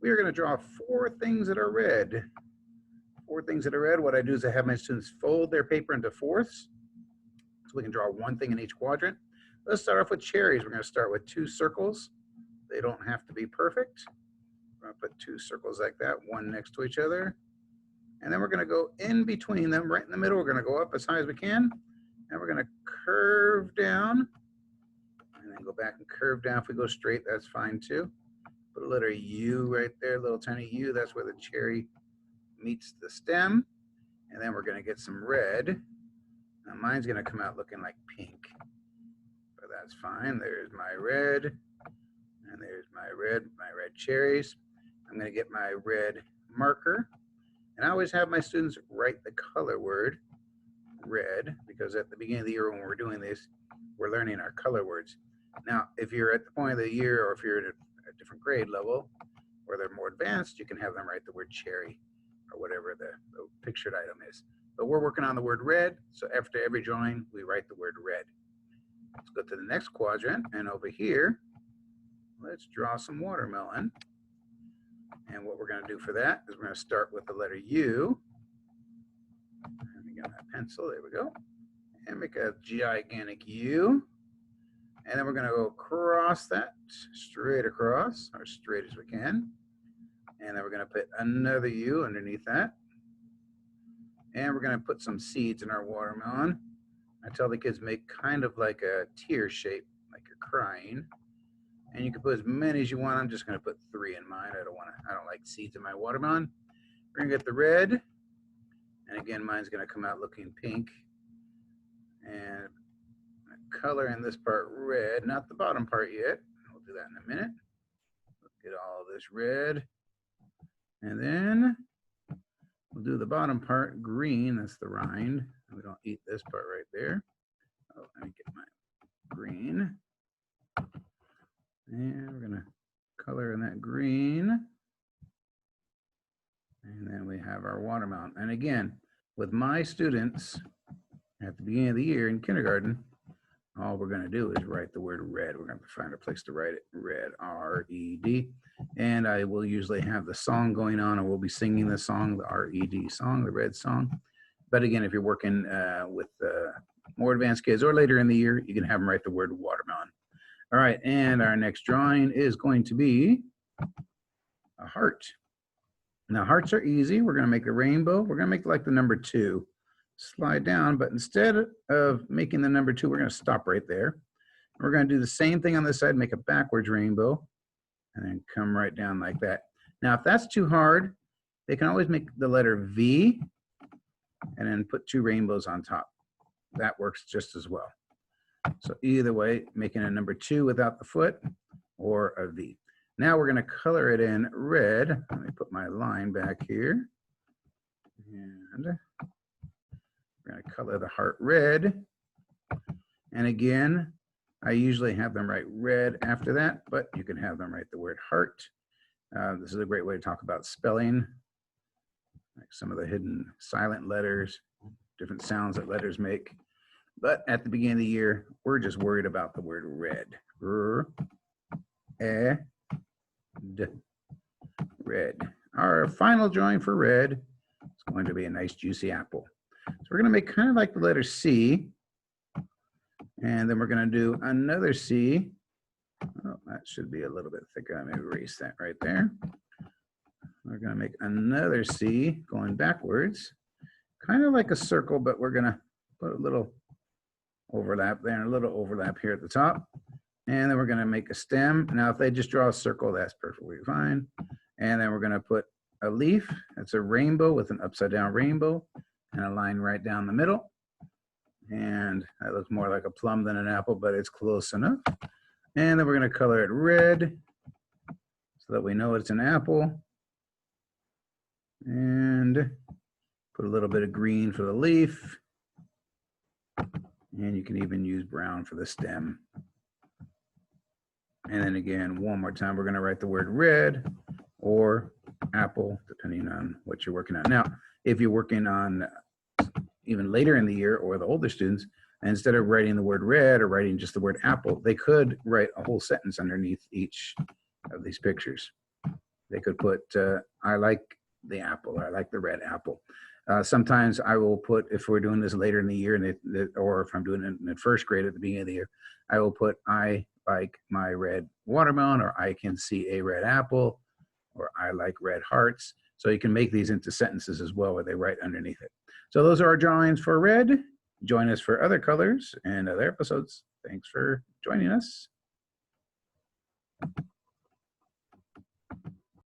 we are going to draw 4 things that are red. 4 things that are red. What I do is I have my students fold their paper into fourths so we can draw 1 thing in each quadrant. Let's start off with cherries. We're going to start with 2 circles. They don't have to be perfect. We're going to put 2 circles like that, one next to each other. And then we're going to go in between them, right in the middle. We're going to go up as high as we can. And we're going to curve down. And then go back and curve down. If we go straight, that's fine too. Put a letter U right there, little tiny U. That's where the cherry meets the stem. And then we're going to get some red. Now mine's going to come out looking like pink. But that's fine. There's my red. And there's my red cherries. I'm going to get my red marker. And I always have my students write the color word red, because at the beginning of the year when we're doing this, we're learning our color words. Now, if you're at the point of the year, or if you're at a different grade level, or they're more advanced, you can have them write the word cherry, or whatever the pictured item is. But we're working on the word red, so after every drawing, we write the word red. Let's go to the next quadrant, and over here, let's draw some watermelon. And what we're going to do for that is we're going to start with the letter U. And we got my pencil, there we go. And make a gigantic U. And then we're going to go across that, straight across, or straight as we can. And then we're going to put another U underneath that. And we're going to put some seeds in our watermelon. I tell the kids make kind of like a tear shape, like you're crying. And you can put as many as you want. I'm just going to put 3 in mine. I don't like seeds in my watermelon. We're going to get the red. And again, mine's going to come out looking pink. And color in this part red, not the bottom part yet. We'll do that in a minute. Let's get all this red. And then we'll do the bottom part green. That's the rind. We don't eat this part right there. Oh, let me get my green. And we're going to color in that green. And then we have our watermelon. And again, with my students at the beginning of the year in kindergarten, all we're going to do is write the word red. We're going to find a place to write it, red, R-E-D. And I will usually have the song going on, and we'll be singing the song, the R-E-D song, the red song. But again, if you're working with more advanced kids or later in the year, you can have them write the word watermelon. All right, and our next drawing is going to be a heart. Now, hearts are easy. We're going to make a rainbow. We're going to make like the number 2. Slide down, but instead of making the number 2, we're going to stop right there. We're going to do the same thing on this side, make a backwards rainbow, and then come right down like that. Now, if that's too hard, they can always make the letter V and then put 2 rainbows on top. That works just as well. So either way, making a number 2 without the foot or a V. Now we're going to color it in red. Let me put my line back here. And we're going to color the heart red. And again, I usually have them write red after that, but you can have them write the word heart. This is a great way to talk about spelling, like some of the hidden silent letters, different sounds that letters make. But at the beginning of the year, we're just worried about the word red. Red. Our final drawing for red is going to be a nice juicy apple. So we're going to make kind of like the letter C. And then we're going to do another C. Oh, that should be a little bit thicker. Let me erase that right there. We're going to make another C going backwards. Kind of like a circle, but we're going to put a little overlap there and a little overlap here at the top. And then we're going to make a stem. Now, if they just draw a circle, that's perfectly fine. And then we're going to put a leaf. That's a rainbow with an upside down rainbow and a line right down the middle. And that looks more like a plum than an apple, but it's close enough. And then we're going to color it red so that we know it's an apple. And put a little bit of green for the leaf. And you can even use brown for the stem. And then again, one more time, we're going to write the word red or apple, depending on what you're working on. Now, if you're working on even later in the year or the older students, instead of writing the word red or writing just the word apple, they could write a whole sentence underneath each of these pictures. They could put, I like the apple, or I like the red apple. Sometimes I will put, if we're doing this later in the year, or if I'm doing it in first grade at the beginning of the year, I will put, I like my red watermelon, or I can see a red apple, or I like red hearts. So you can make these into sentences as well, where they write underneath it. So those are our drawings for red. Join us for other colors and other episodes. Thanks for joining us.